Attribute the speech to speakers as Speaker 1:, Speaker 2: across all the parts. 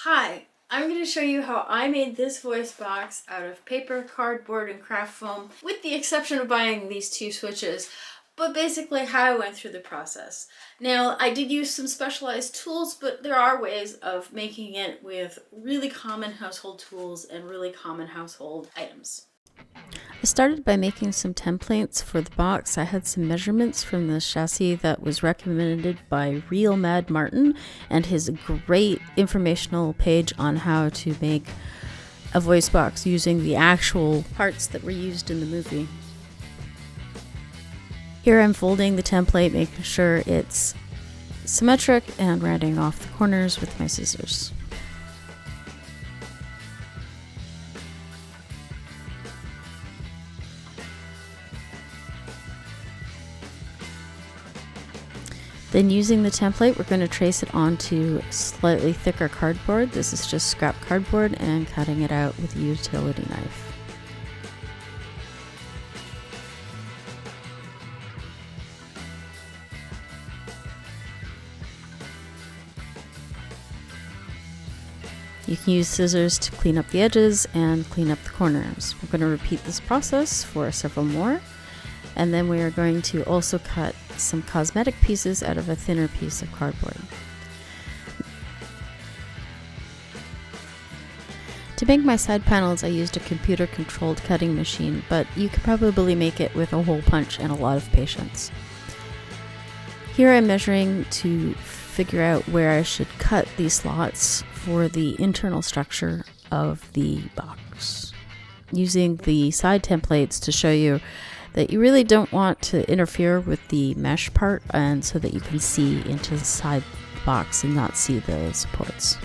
Speaker 1: Hi, I'm going to show you how I made this voice box out of paper, cardboard, and craft foam, with the exception of buying these two switches, but basically how I went through the process. Now, I did use some specialized tools, but there are ways of making it with really common household tools and really common household items.
Speaker 2: I started by making some templates for the box. I had some measurements from the chassis that was recommended by Real Mad Martin and his great informational page on how to make a voice box using the actual parts that were used in the movie. Here I'm folding the template, making sure it's symmetric and rounding off the corners with my scissors. Then using the template, we're going to trace it onto slightly thicker cardboard. This is just scrap cardboard, and cutting it out with a utility knife. You can use scissors to clean up the edges and clean up the corners. We're going to repeat this process for several more. And then we are going to also cut some cosmetic pieces out of a thinner piece of cardboard. To make my side panels, I used a computer-controlled cutting machine, but you could probably make it with a hole punch and a lot of patience. Here I'm measuring to figure out where I should cut these slots for the internal structure of the box, using the side templates to show you that you really don't want to interfere with the mesh part, and so that you can see into the side box and not see the supports.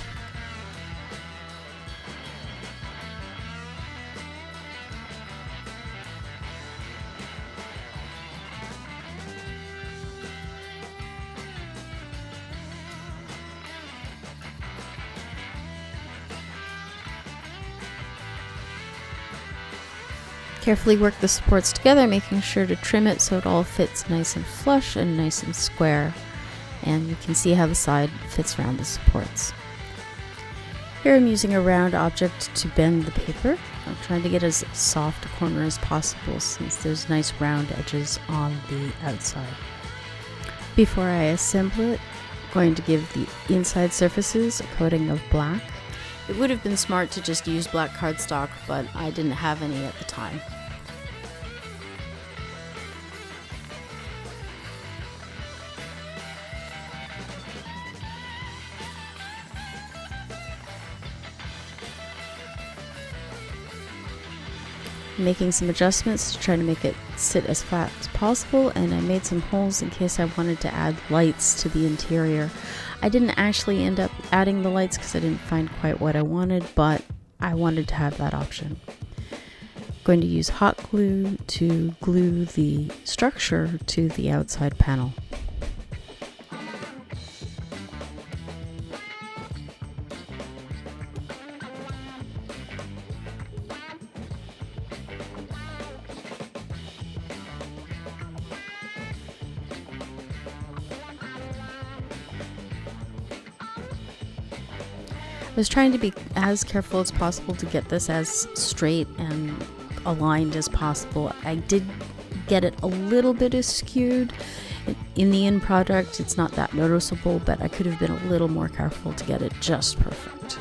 Speaker 2: Carefully work the supports together, making sure to trim it so it all fits nice and flush and nice and square. And you can see how the side fits around the supports. Here I'm using a round object to bend the paper. I'm trying to get as soft a corner as possible since there's nice round edges on the outside. Before I assemble it, I'm going to give the inside surfaces a coating of black. It would have been smart to just use black cardstock, but I didn't have any at the time. I'm making some adjustments to try to make it sit as flat as possible, and I made some holes in case I wanted to add lights to the interior. I didn't actually end up adding the lights because I didn't find quite what I wanted, but I wanted to have that option. I'm going to use hot glue to glue the structure to the outside panel. I was trying to be as careful as possible to get this as straight and aligned as possible. I did get it a little bit askewed. In the end product, it's not that noticeable, but I could have been a little more careful to get it just perfect.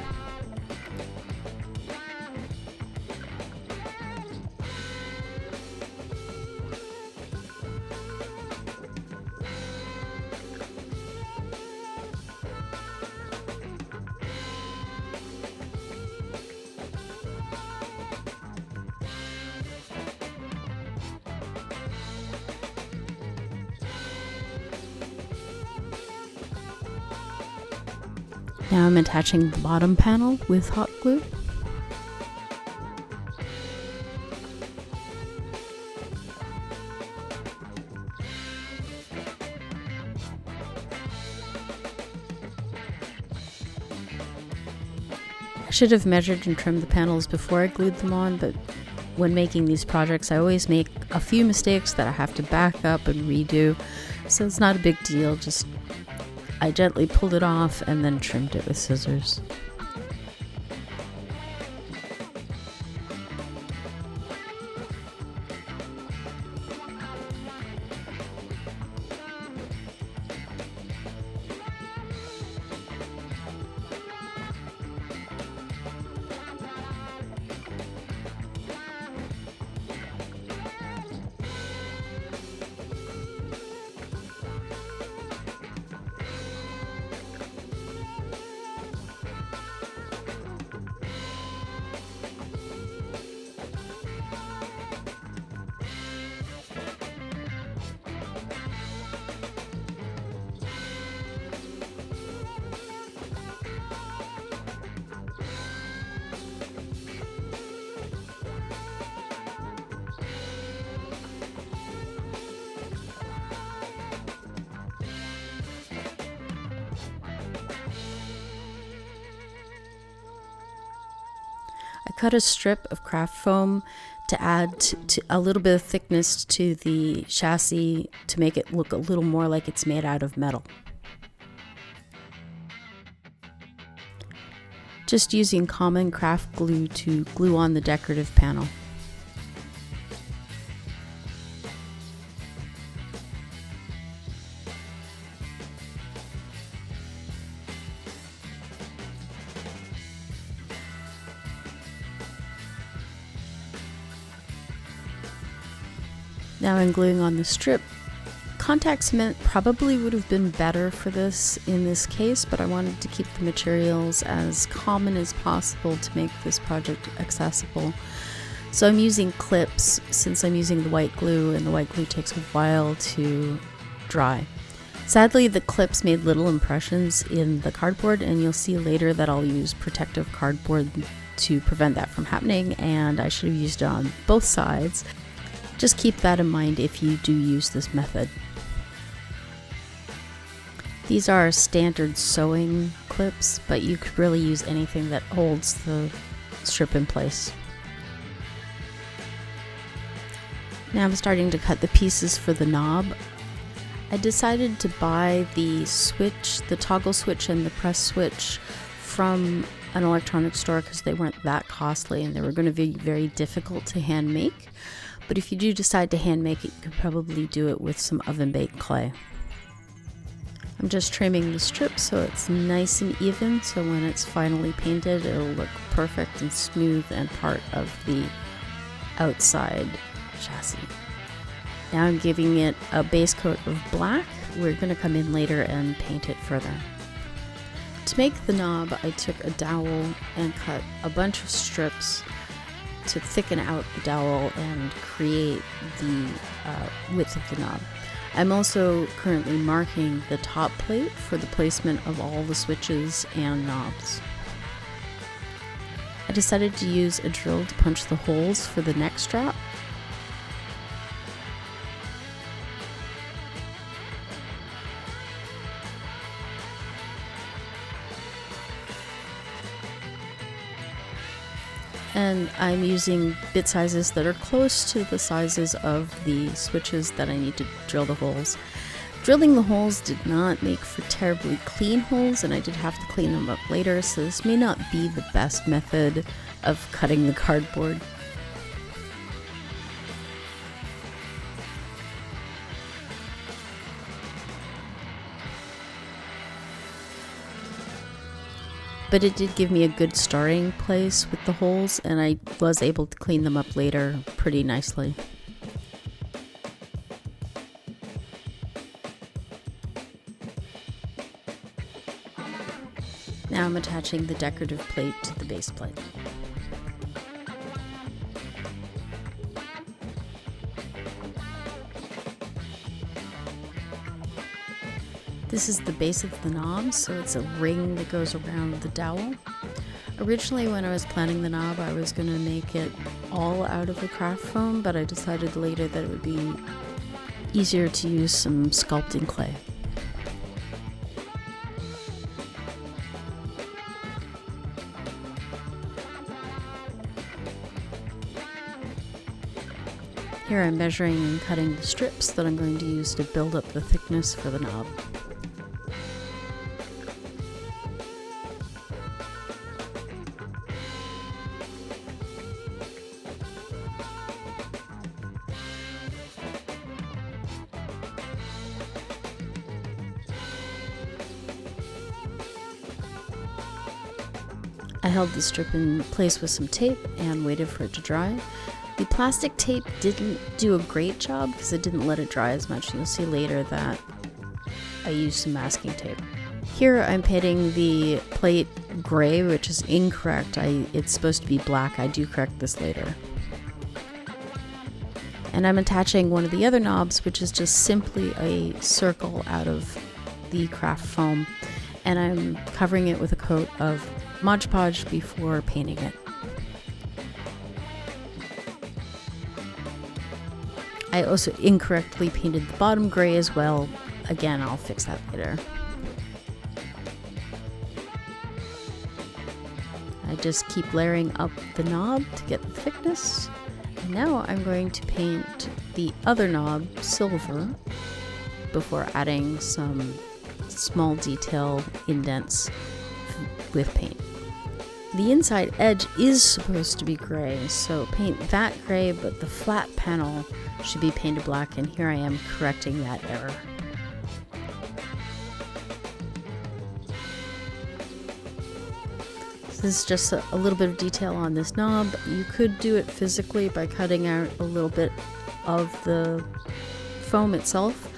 Speaker 2: Now I'm attaching the bottom panel with hot glue. I should have measured and trimmed the panels before I glued them on, but when making these projects I always make a few mistakes that I have to back up and redo, so it's not a big deal. I gently pulled it off and then trimmed it with scissors. cut a strip of craft foam to add to a little bit of thickness to the chassis to make it look a little more like it's made out of metal. Just using common craft glue to glue on the decorative panel. Now I'm gluing on the strip. Contact cement probably would have been better for this in this case, but I wanted to keep the materials as common as possible to make this project accessible. So I'm using clips since I'm using the white glue, and the white glue takes a while to dry. Sadly, the clips made little impressions in the cardboard, and you'll see later that I'll use protective cardboard to prevent that from happening, and I should have used it on both sides. Just keep that in mind if you do use this method. These are standard sewing clips, but you could really use anything that holds the strip in place. Now I'm starting to cut the pieces for the knob. I decided to buy the switch, the toggle switch and the press switch from an electronics store because they weren't that costly and they were going to be very difficult to hand make. But if you do decide to hand make it, you could probably do it with some oven baked clay. I'm just trimming the strip so it's nice and even, so when it's finally painted it'll look perfect and smooth and part of the outside chassis. Now I'm giving it a base coat of black. We're going to come in later and paint it further. To make the knob, I took a dowel and cut a bunch of strips to thicken out the dowel and create the width of the knob. I'm also currently marking the top plate for the placement of all the switches and knobs. I decided to use a drill to punch the holes for the neck strap. And I'm using bit sizes that are close to the sizes of the switches that I need to drill the holes. Drilling the holes did not make for terribly clean holes, and I did have to clean them up later, so this may not be the best method of cutting the cardboard. But it did give me a good starting place with the holes, and I was able to clean them up later pretty nicely. Now I'm attaching the decorative plate to the base plate. This is the base of the knob, so it's a ring that goes around the dowel. Originally, when I was planning the knob, I was going to make it all out of the craft foam, but I decided later that it would be easier to use some sculpting clay. Here I'm measuring and cutting the strips that I'm going to use to build up the thickness for the knob. I held the strip in place with some tape and waited for it to dry. The plastic tape didn't do a great job because it didn't let it dry as much. You'll see later that I used some masking tape. Here I'm painting the plate gray, which is incorrect. It's supposed to be black. I do correct this later. And I'm attaching one of the other knobs, which is just simply a circle out of the craft foam. And I'm covering it with a coat of Mod Podge before painting it. I also incorrectly painted the bottom gray as well. Again, I'll fix that later. I just keep layering up the knob to get the thickness. And now I'm going to paint the other knob silver before adding some small detail indents with paint. The inside edge is supposed to be gray, so paint that gray, but the flat panel should be painted black, and here I am correcting that error. This is just a little bit of detail on this knob. You could do it physically by cutting out a little bit of the foam itself,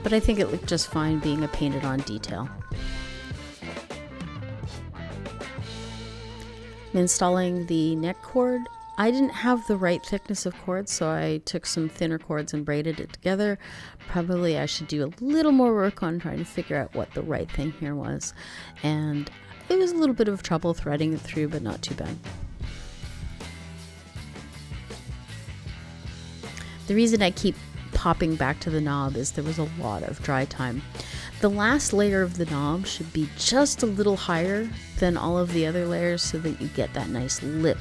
Speaker 2: but I think it looked just fine being a painted on detail. I'm installing the neck cord. I didn't have the right thickness of cord, so I took some thinner cords and braided it together. Probably I should do a little more work on trying to figure out what the right thing here was. And it was a little bit of trouble threading it through, but not too bad. The reason I keep popping back to the knob is there was a lot of dry time. The last layer of the knob should be just a little higher than all of the other layers so that you get that nice lip.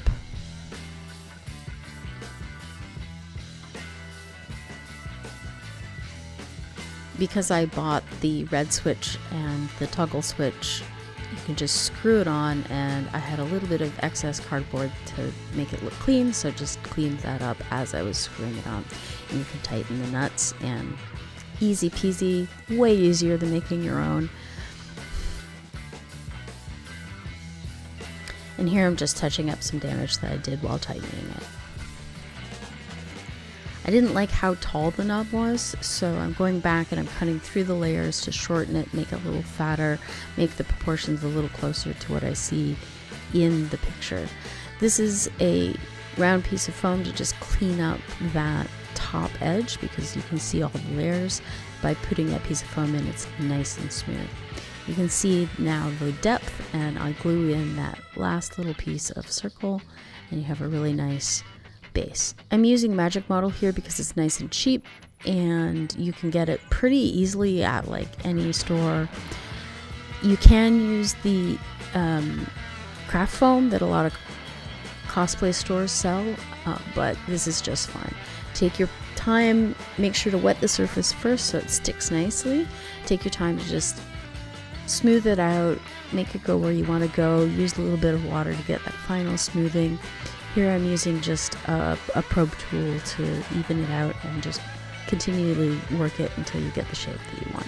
Speaker 2: Because I bought the red switch and the toggle switch, you can just screw it on, and I had a little bit of excess cardboard to make it look clean, so just cleaned that up as I was screwing it on. And you can tighten the nuts, and easy peasy, way easier than making your own. And here I'm just touching up some damage that I did while tightening it. I didn't like how tall the knob was, so I'm going back and I'm cutting through the layers to shorten it, make it a little fatter, make the proportions a little closer to what I see in the picture. This is a round piece of foam to just clean up that top edge, because you can see all the layers. By putting that piece of foam in, it's nice and smooth. You can see now the depth, and I glue in that last little piece of circle, and you have a really nice base. I'm using Magic Model here because it's nice and cheap, and you can get it pretty easily at like any store. You can use the craft foam that a lot of cosplay stores sell, but this is just fine. Take your time, make sure to wet the surface first so it sticks nicely. Take your time to just smooth it out, make it go where you want to go. Use a little bit of water to get that final smoothing. Here I'm using just a probe tool to even it out and just continually work it until you get the shape that you want.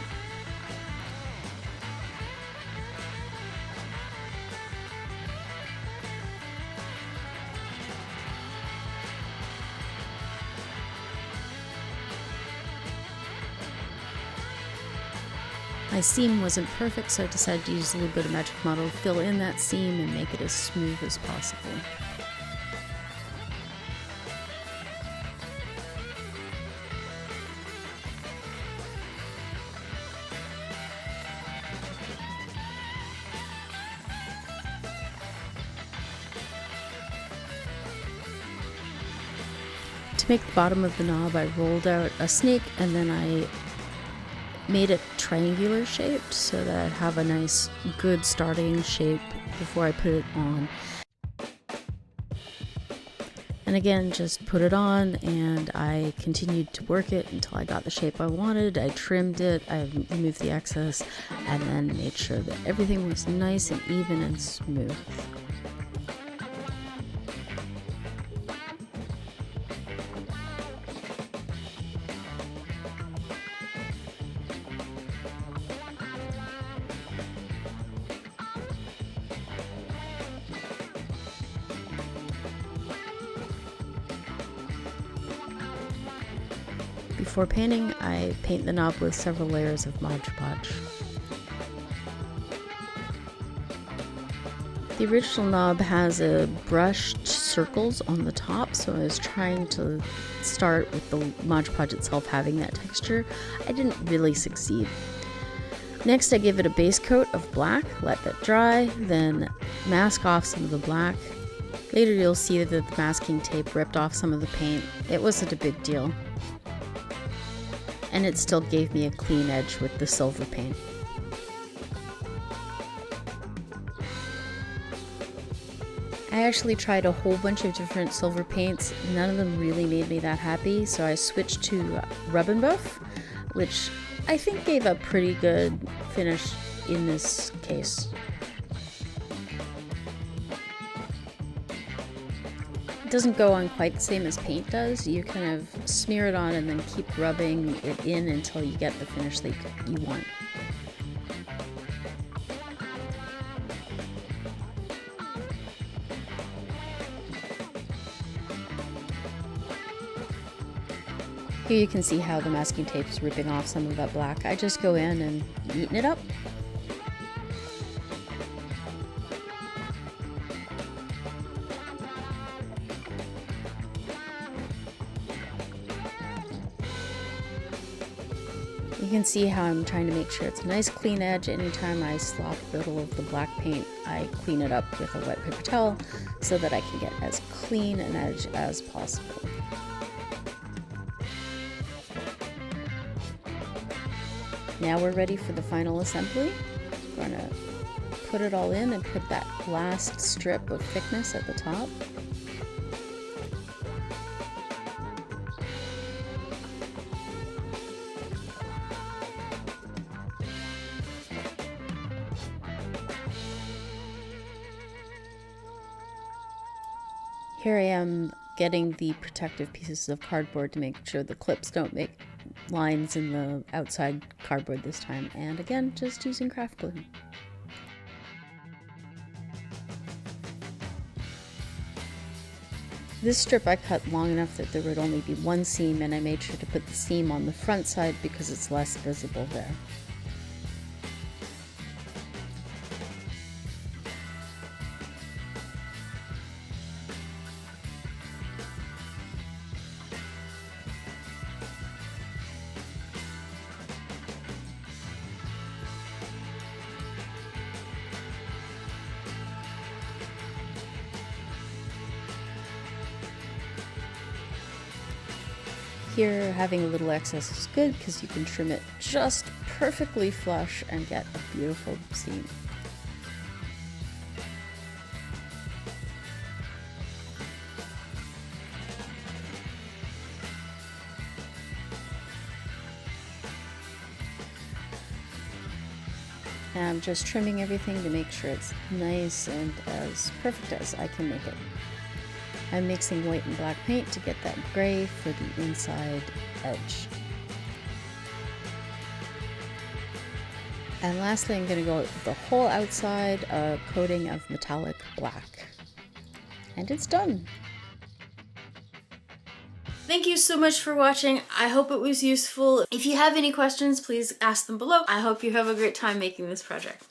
Speaker 2: My seam wasn't perfect, so I decided to use a little bit of Magic Model to fill in that seam and make it as smooth as possible. To make the bottom of the knob, I rolled out a snake, and then I made it triangular shaped so that I'd have a nice good starting shape before I put it on. And again, just put it on, and I continued to work it until I got the shape I wanted. I trimmed it, I removed the excess, and then made sure that everything was nice and even and smooth. Before painting, I paint the knob with several layers of Mod Podge. The original knob has brushed circles on the top, so I was trying to start with the Mod Podge itself having that texture. I didn't really succeed. Next, I give it a base coat of black, let that dry, then mask off some of the black. Later you'll see that the masking tape ripped off some of the paint. It wasn't a big deal. And it still gave me a clean edge with the silver paint. I actually tried a whole bunch of different silver paints. None of them really made me that happy, so I switched to Rub and Buff, which I think gave a pretty good finish in this case. It doesn't go on quite the same as paint does. You kind of smear it on and then keep rubbing it in until you get the finish that you want. Here you can see how the masking tape is ripping off some of that black. I just go in and neaten it up. You can see how I'm trying to make sure it's a nice clean edge. Anytime I slop a little of the black paint, I clean it up with a wet paper towel so that I can get as clean an edge as possible. Now we're ready for the final assembly. We're going to put it all in and put that last strip of thickness at the top. Here I am getting the protective pieces of cardboard to make sure the clips don't make lines in the outside cardboard this time, and again, just using craft glue. This strip I cut long enough that there would only be one seam, and I made sure to put the seam on the front side because it's less visible there. Here, having a little excess is good because you can trim it just perfectly flush and get a beautiful seam. And I'm just trimming everything to make sure it's nice and as perfect as I can make it. I'm mixing white and black paint to get that gray for the inside edge. And lastly, I'm going to go with the whole outside coating of metallic black. And it's done!
Speaker 1: Thank you so much for watching. I hope it was useful. If you have any questions, please ask them below. I hope you have a great time making this project.